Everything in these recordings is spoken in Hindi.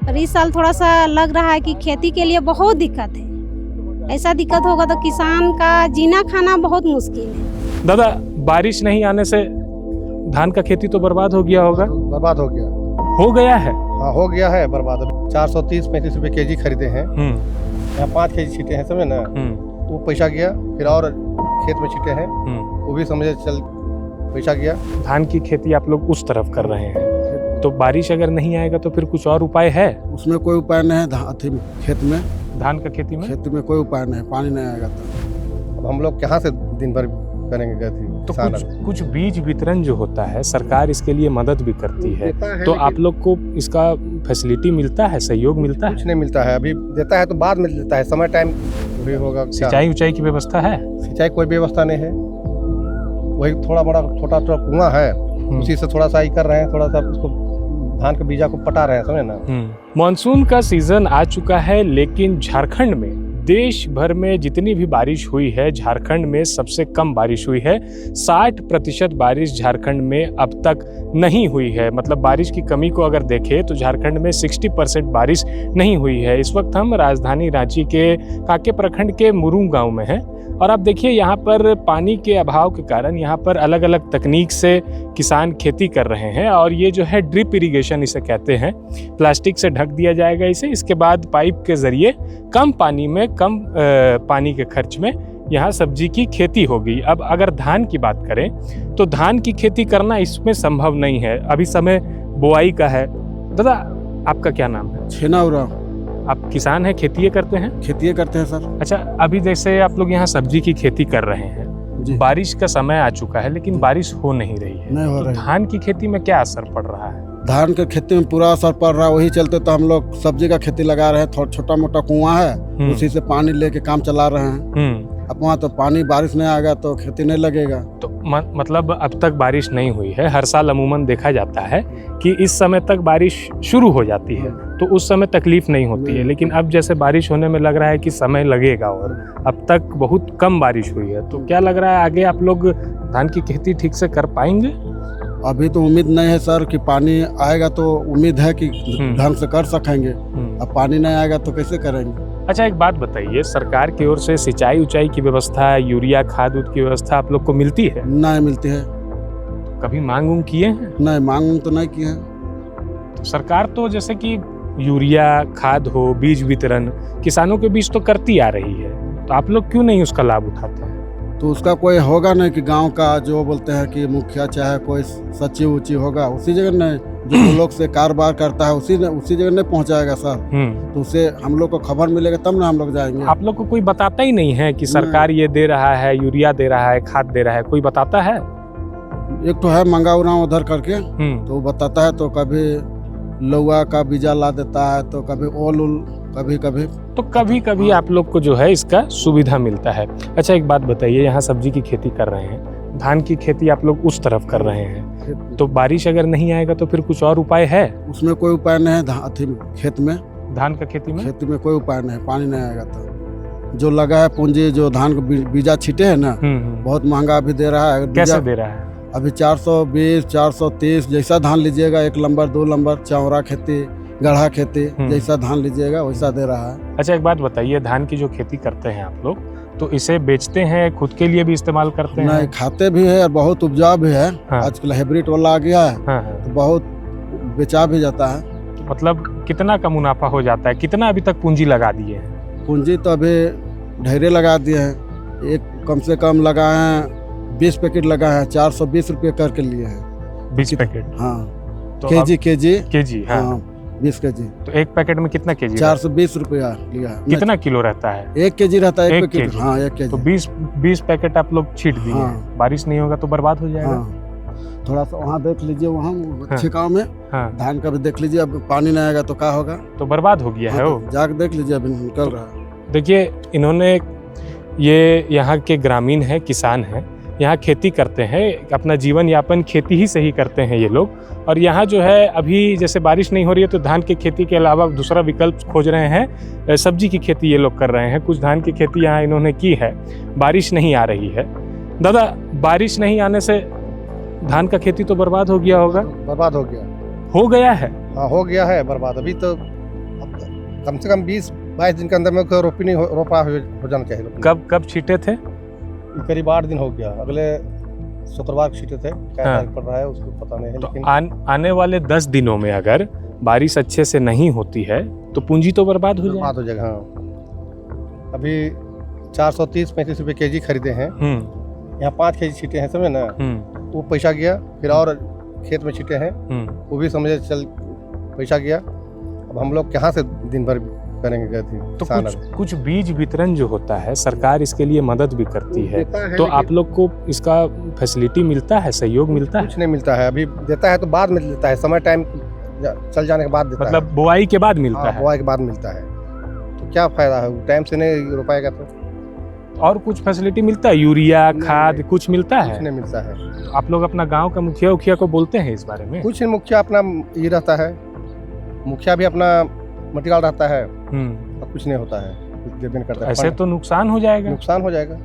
पर इस साल थोड़ा सा लग रहा है कि खेती के लिए बहुत दिक्कत है। ऐसा दिक्कत होगा तो किसान का जीना खाना बहुत मुश्किल है। दादा, बारिश नहीं आने से धान का खेती तो बर्बाद हो गया होगा? बर्बाद हो गया। हो गया है? हाँ, हो गया है बर्बाद। 430-35 रुपए केजी खरीदे हैं, यहाँ 5 केजी छीटे हैं, समझे ना। वो पैसा गया, फिर और खेत में छीटे हैं, वो भी समझे चल पैसा गया। धान की खेती आप लोग उस तरफ कर रहे हैं, तो बारिश अगर नहीं आएगा तो फिर कुछ और उपाय है? उसमें कोई उपाय नहीं है। खेत में, धान का खेती में कोई उपाय नहीं, पानी नहीं आएगा तो अब हम लोग कहाँ से दिन भर करेंगे खेती? तो कुछ बीज वितरण जो होता है, सरकार इसके लिए मदद भी करती है, तो आप लोग को इसका फैसिलिटी मिलता है, सहयोग मिलता है? कुछ नहीं मिलता है, अभी देता है तो बाद में देता है, समय टाइम भी होगा। सिंचाई उचाई की व्यवस्था है? सिंचाई कोई व्यवस्था नहीं है, वही थोड़ा बड़ा छोटा कुआं है, उसी से थोड़ा सा ही कर रहे हैं, थोड़ा सा उसको धान के बीजा को पटा रहे हैं, समझे ना। मानसून का सीजन आ चुका है, लेकिन झारखंड में, देश भर में जितनी भी बारिश हुई है, झारखंड में सबसे कम बारिश हुई है। 60% बारिश झारखंड में अब तक नहीं हुई है। मतलब बारिश की कमी को अगर देखें तो झारखंड में 60% बारिश नहीं हुई है। इस वक्त हम राजधानी रांची के काके प्रखंड के मुरुंग गांव में हैं, और आप देखिए यहाँ पर पानी के अभाव के कारण यहाँ पर अलग अलग तकनीक से किसान खेती कर रहे हैं। और ये जो है ड्रिप इरिगेशन इसे कहते हैं। प्लास्टिक से ढक दिया जाएगा इसे, इसके बाद पाइप के जरिए कम पानी में, कम पानी के खर्च में यहाँ सब्जी की खेती होगी। अब अगर धान की बात करें तो धान की खेती करना इसमें संभव नहीं है, अभी समय बुआई का है। दादा, आपका क्या नाम है? छेनाउरा। आप किसान हैं, खेती करते हैं? खेती करते हैं सर। अच्छा, अभी जैसे आप लोग यहाँ सब्जी की खेती कर रहे हैं जी, बारिश का समय आ चुका है लेकिन बारिश हो नहीं रही है, नहीं हो रही। धान की खेती में क्या असर पड़ रहा है? धान के खेती में पूरा असर पड़ रहा है, वही चलते तो हम लोग सब्जी का खेती लगा रहे हैं। थोड़ा छोटा मोटा कुआं है, उसी से पानी लेके काम चला रहे हैं। अब वहाँ तो पानी, बारिश नहीं आएगा तो खेती नहीं लगेगा। तो मतलब अब तक बारिश नहीं हुई है। हर साल अमूमन देखा जाता है कि इस समय तक बारिश शुरू हो जाती है तो उस समय तकलीफ नहीं होती है, लेकिन अब जैसे बारिश होने में लग रहा है कि समय लगेगा, और अब तक बहुत कम बारिश हुई है। तो क्या लग रहा है आगे आप लोग धान की खेती ठीक से कर पाएंगे? अभी तो उम्मीद नहीं है सर कि पानी आएगा, तो उम्मीद है कि ढंग से कर सकेंगे। अब पानी नहीं आएगा तो कैसे करेंगे? अच्छा, एक बात बताइए, सरकार की ओर से सिंचाई उचाई की व्यवस्था, यूरिया खाद की व्यवस्था आप लोग को मिलती है? नहीं मिलती है। कभी मांग उंग किए हैं? नहीं, मांग तो नहीं किए हैं। तो सरकार तो जैसे कि यूरिया खाद हो, बीज वितरण किसानों के बीच तो करती आ रही है, तो आप लोग क्यों नहीं उसका लाभ उठाते हैं? तो उसका कोई होगा नहीं कि गांव का जो बोलते हैं कि मुखिया चाहे कोई सचिव उची होगा, उसी जगह नहीं, जो लोग से कारोबार करता है उसी जगह नहीं पहुंचाएगा सर। तो उसे हम लोग को खबर मिलेगा तब ना हम लोग जाएंगे। आप लोग को कोई बताता ही नहीं है कि सरकार ये दे रहा है, यूरिया दे रहा है, खाद दे रहा है? कोई बताता है? एक तो है मंगाउरा उधर करके, तो बताता है, तो कभी लौआ का बीजा ला देता है, तो कभी ओल कभी कभी, तो कभी कभी आप लोग को जो है इसका सुविधा मिलता है। अच्छा, एक बात बताइए, यहाँ सब्जी की खेती कर रहे हैं, धान की खेती आप लोग उस तरफ कर रहे हैं, तो बारिश अगर नहीं आएगा तो फिर कुछ और उपाय है? उसमें कोई उपाय नहीं है। खेत में, धान का खेती में कोई उपाय नहीं, पानी नहीं आएगा तो जो लगा है पूंजी, जो धान का बीजा छीटे है ना, बहुत महंगा अभी दे रहा है। कैसे दे रहा है? अभी 420, 430 जैसा धान लीजिएगा, 1 नंबर 2 नंबर, चौरा खेती, गढ़ा खेती, जैसा धान लीजिएगा वैसा दे रहा है। अच्छा, एक बात बताइए, धान की जो खेती करते हैं आप लोग, तो इसे बेचते हैं, खुद के लिए भी इस्तेमाल करते हैं? नहीं, खाते भी है और बहुत उपजाऊ भी है। आजकल हाइब्रिड वाला आ गया है, तो बहुत बेचा भी जाता है। मतलब कितना का मुनाफा हो जाता है? कितना अभी तक पूंजी लगा दिए हैं? पूंजी तो अभी ढेरे लगा दिए हैं। एक कम से कम लगाए हैं, 20 पैकेट लगाए हैं, 420 रुपये करके लिए हैं। 20 पैकेट? हाँ, तो केजी, हाँ, 20 केजी। तो एक पैकेट में कितना केजी? 420 रुपया लिया। कितना किलो रहता है? 1 केजी रहता है, 1 पैकेट। हाँ, 1 केजी। तो 20 पैकेट आप लोग छीट दिए। हाँ। बारिश नहीं होगा तो बर्बाद हो जाएगा। हाँ। थोड़ा सा वहाँ देख लीजिए, वहाँ अच्छे गाँव में धान का भी देख लीजिए। अब पानी नहीं आएगा तो क्या होगा? तो बर्बाद हो गया है वो। जाके देख लीजिए, अभी निकल रहा है। देखिए, इन्होंने, ये यहाँ के ग्रामीण है, किसान है, यहाँ खेती करते हैं, अपना जीवन यापन खेती ही से ही करते हैं ये लोग। और यहाँ जो है अभी जैसे बारिश नहीं हो रही है तो धान की खेती के अलावा दूसरा विकल्प खोज रहे हैं, सब्जी की खेती ये लोग कर रहे हैं। कुछ धान की खेती यहाँ इन्होंने की है, बारिश नहीं आ रही है। दादा, बारिश नहीं आने से धान का खेती तो बर्बाद हो गया होगा? बर्बाद हो गया। हो गया है? हाँ, हो गया है बर्बाद। अभी तो कम से कम 20-22 दिन के अंदर में रोपनी रोपा हो जाना चाहिए। कब छीटे थे? करीब 8 दिन हो गया, अगले शुक्रवार को छीटे थे। क्या तारीख पड़ रहा है उसको पता नहीं है, तो लेकिन आने वाले 10 दिनों में अगर बारिश अच्छे से नहीं होती है तो पूंजी तो बर्बाद हो जाएगा। हाँ, अभी 430-35 रुपए केजी खरीदे हैं, यहाँ 5 केजी छीटे हैं, समझे ना। वो पैसा गया, फिर और खेत में छीटे हैं, वो भी समझे चल पैसा गया। अब हम लोग कहाँ से दिन भर करेंगे गए? तो कुछ बीज वितरण जो होता है सरकार इसके लिए मदद भी करती है, तो आप लोग को इसका फैसिलिटी मिलता है, सहयोग मिलता है? कुछ नहीं मिलता है, अभी देता है तो बाद में देता है, समय टाइम चल जाने के बाद देता मतलब है। बुआई के बाद मिलता है? बुआई के बाद मिलता है, तो क्या फायदा है, टाइम से नहीं रोपाएगा तो। और कुछ फैसिलिटी मिलता है, यूरिया खाद कुछ मिलता है? कुछ नहीं मिलता है। आप लोग अपना गांव का मुखिया को बोलते हैं इस बारे में? कुछ नहीं, मुखिया अपना ये रहता है, मुखिया भी अपना मटेरियल रहता है, और कुछ नहीं होता है, कुछ देवे नहीं करता है। ऐसे तो नुकसान हो जाएगा। नुकसान हो जाएगा,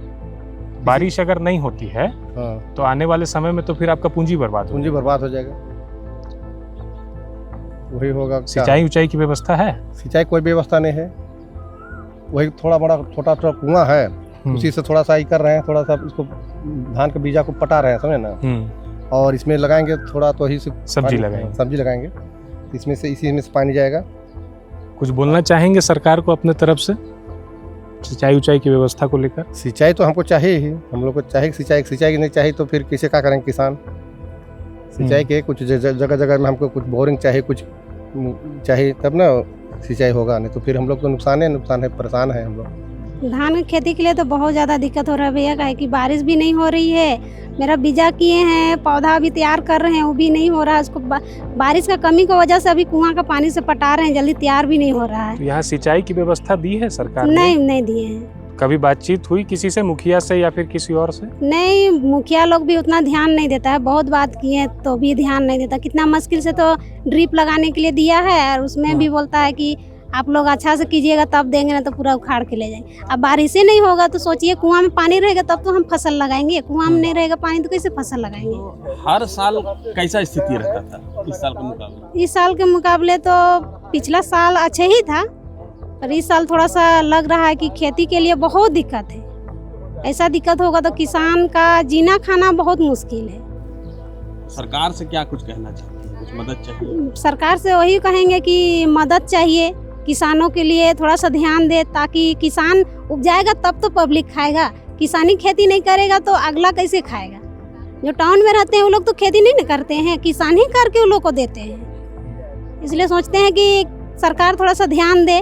बारिश अगर नहीं होती है। हाँ, तो आने वाले समय में तो फिर आपका पूंजी बर्बाद हो जाएगा। वही होगा। सिंचाई ऊंचाई की व्यवस्था है? सिंचाई कोई व्यवस्था नहीं है, वही थोड़ा बड़ा छोटा कुआं है, उसी से थोड़ा सा ही कर रहे हैं, थोड़ा सा इसको धान के बीजा को पटा रहे हैं, समझे ना। और इसमें लगाएंगे थोड़ा तो ही सब्जी लगाएंगे, इसमें से इसी में से पानी जाएगा। कुछ बोलना चाहेंगे सरकार को अपने तरफ से सिंचाई ऊंचाई की व्यवस्था को लेकर? सिंचाई तो हमको चाहिए ही, हम लोग को चाहिए सिंचाई नहीं चाहिए तो फिर कैसे क्या करेंगे किसान। सिंचाई के कुछ जगह जगह में हमको कुछ बोरिंग चाहिए, कुछ चाहिए, तब ना सिंचाई होगा, नहीं तो फिर हम लोग तो नुकसान है, परेशान है हम लोग। धान की खेती के लिए तो बहुत ज़्यादा दिक्कत हो रहा है भैया, काहे कि बारिश भी नहीं हो रही है। मेरा बीजा किए हैं, पौधा भी तैयार कर रहे हैं, वो भी नहीं हो रहा है। उसको बारिश का कमी की वजह से अभी कुआं का पानी से पटा रहे हैं, जल्दी तैयार भी नहीं हो रहा है। तो यहाँ सिंचाई की व्यवस्था दी है सरकार ने? नहीं दिए हैं। कभी बातचीत हुई किसी से, मुखिया से या फिर किसी और से? नहीं, मुखिया लोग भी उतना ध्यान नहीं देता है, बहुत बात किए तो भी ध्यान नहीं देता। कितना मुश्किल से तो ड्रिप लगाने के लिए दिया है, और उसमें भी बोलता है कि आप लोग अच्छा से कीजिएगा तब देंगे, ना तो पूरा उखाड़ के ले जाएंगे। अब बारिश ही नहीं होगा तो सोचिए, कुआं में पानी रहेगा तब तो हम फसल लगाएंगे, कुआं में नहीं रहेगा पानी तो कैसे फसल लगाएंगे। हर साल कैसा स्थिति रहता था इस साल के मुकाबले? इस साल के मुकाबले तो पिछला साल अच्छे ही था, पर इस साल थोड़ा सा लग रहा है कि खेती के लिए बहुत दिक्कत है। ऐसा दिक्कत होगा तो किसान का जीना खाना बहुत मुश्किल है। सरकार से क्या कुछ कहना चाहते हैं, कुछ मदद चाहिए? सरकार से वही कहेंगे कि मदद चाहिए, किसानों के लिए थोड़ा सा ध्यान दे, ताकि किसान उपजाएगा तब तो पब्लिक खाएगा। किसानी खेती नहीं करेगा तो अगला कैसे खाएगा? जो टाउन में रहते हैं वो लोग तो खेती नहीं करते हैं, किसान ही करके उन लोग को देते हैं। इसलिए सोचते हैं कि सरकार थोड़ा सा ध्यान दे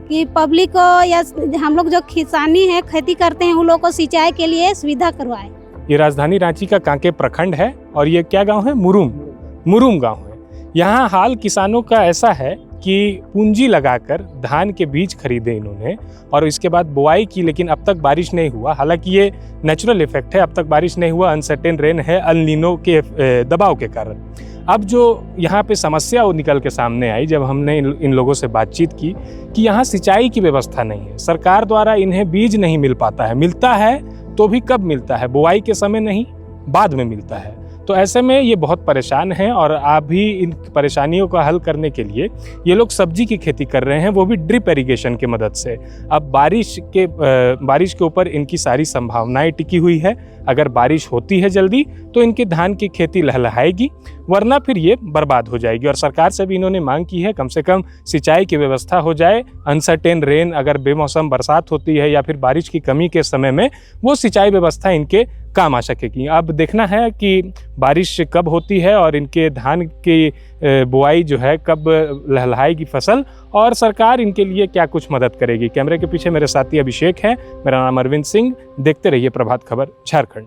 कि पब्लिक को या हम लोग जो किसानी है, खेती करते हैं, उन लोग को सिंचाई के लिए सुविधा करवाए। ये राजधानी रांची का कांके प्रखंड है और ये क्या गाँव है? मुरुम गाँव है। यहाँ हाल किसानों का ऐसा है कि पूंजी लगाकर धान के बीज खरीदे इन्होंने और इसके बाद बुआई की, लेकिन अब तक बारिश नहीं हुआ। हालांकि ये नेचुरल इफेक्ट है, अब तक बारिश नहीं हुआ, अनसर्टेन रेन है अल नीनो के दबाव के कारण। अब जो यहाँ पे समस्या वो निकल के सामने आई जब हमने इन लोगों से बातचीत की कि यहाँ सिंचाई की व्यवस्था नहीं है, सरकार द्वारा इन्हें बीज नहीं मिल पाता है, मिलता है तो भी कब मिलता है, बुआई के समय नहीं, बाद में मिलता है। तो ऐसे में ये बहुत परेशान हैं और आप भी इन परेशानियों का हल करने के लिए ये लोग सब्जी की खेती कर रहे हैं, वो भी ड्रिप इरिगेशन की मदद से। अब बारिश के ऊपर इनकी सारी संभावनाएं टिकी हुई है। अगर बारिश होती है जल्दी तो इनके धान की खेती लहलहाएगी, वरना फिर ये बर्बाद हो जाएगी। और सरकार से भी इन्होंने मांग की है कम से कम सिंचाई की व्यवस्था हो जाए। अनसर्टेन रेन, अगर बेमौसम बरसात होती है या फिर बारिश की कमी के समय में वो सिंचाई व्यवस्था इनके काम आ सकेगी। अब देखना है कि बारिश कब होती है और इनके धान की बुआई जो है कब लहलहाएगी फसल, और सरकार इनके लिए क्या कुछ मदद करेगी। कैमरे के पीछे मेरे साथी अभिषेक हैं, मेरा नाम अरविंद सिंह। देखते रहिए प्रभात खबर झारखंड।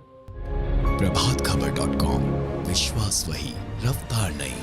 प्रभातखबर.com, विश्वास वही, रफ्तार नहीं।